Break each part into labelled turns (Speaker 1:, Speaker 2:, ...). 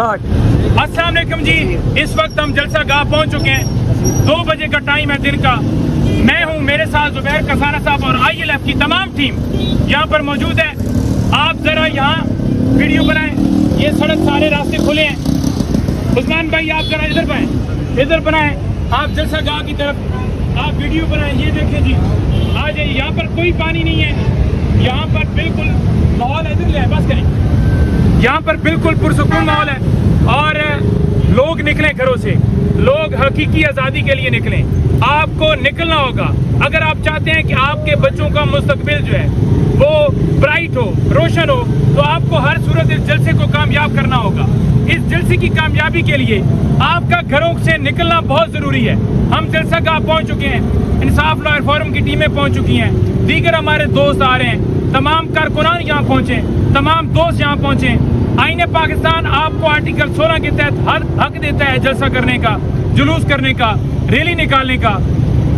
Speaker 1: अस्सलाम वालेकुम जी, इस वक्त हम जलसा गाह पहुंच चुके हैं। 2 बजे का टाइम है दिन का। मैं हूं, मेरे साथ जुबैर कसाना साहब और ILF की तमाम टीम यहां पर मौजूद है। आप जरा यहां वीडियो बनाएं, ये सड़क सारे रास्ते खुले हैं। उस्मान भाई आप जरा इधर बनाएं, आप जलसा गाह की तरफ आप वीडियो बनाएं। ये देखें जी, आ जाइए, यहाँ पर कोई पानी नहीं है, यहाँ पर बिल्कुल माहौल इधर ले बस करें, यहाँ पर बिल्कुल पुरसुकून माहौल है और लोग निकलें घरों से, लोग हकीकी आज़ादी के लिए निकलें। आपको निकलना होगा अगर आप चाहते हैं कि आपके बच्चों का मुस्तकबिल जो है वो ब्राइट हो, रोशन हो, तो आपको हर सूरत इस जलसे को कामयाब करना होगा। इस जलसे की कामयाबी के लिए आपका घरों से निकलना बहुत ज़रूरी है। हम जलसा गाह पहुँच चुके हैं, इंसाफ लॉयर फोरम की टीमें पहुँच चुकी हैं, दीगर हमारे दोस्त आ रहे हैं, तमाम कारकुनान यहाँ पहुँचे, तमाम दोस्त यहाँ पहुँचे। आईन पाकिस्तान आपको आर्टिकल 16 के तहत हक देता है जलसा करने का, जुलूस करने का, रैली निकालने का।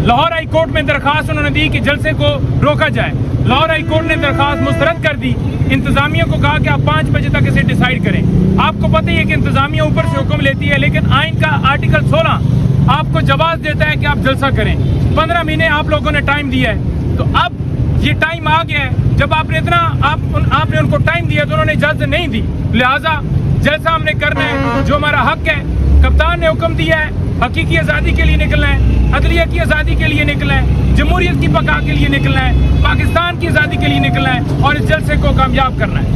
Speaker 1: लाहौर हाई कोर्ट में दरख्वास्त उन्होंने दी कि जलसे को रोका जाए। लाहौर हाई कोर्ट ने दरख्वास्त मुस्तरद कर दी। इंतजामिया को कहा कि आप 5 बजे तक इसे डिसाइड करें। आपको पता ही है कि इंतजामिया ऊपर से हुक्म लेती है, लेकिन आइन का आर्टिकल 16 आपको जवाब देता है कि आप जलसा करें। 15 महीने आप लोगों ने टाइम दिया है, तो अब ये टाइम आ गया है। जब आपने आपने उनको टाइम दिया तो उन्होंने इजाजत नहीं दी, लिहाजा जलसा हमने करना है, जो हमारा हक है। कप्तान ने हुक्म दिया है, हकीकी आज़ादी के लिए निकलना है, अदलिया की आज़ादी के लिए निकलना है, जमहूरियत की बका के लिए निकलना है, पाकिस्तान की आज़ादी के लिए निकलना है और इस जलसे को कामयाब करना है।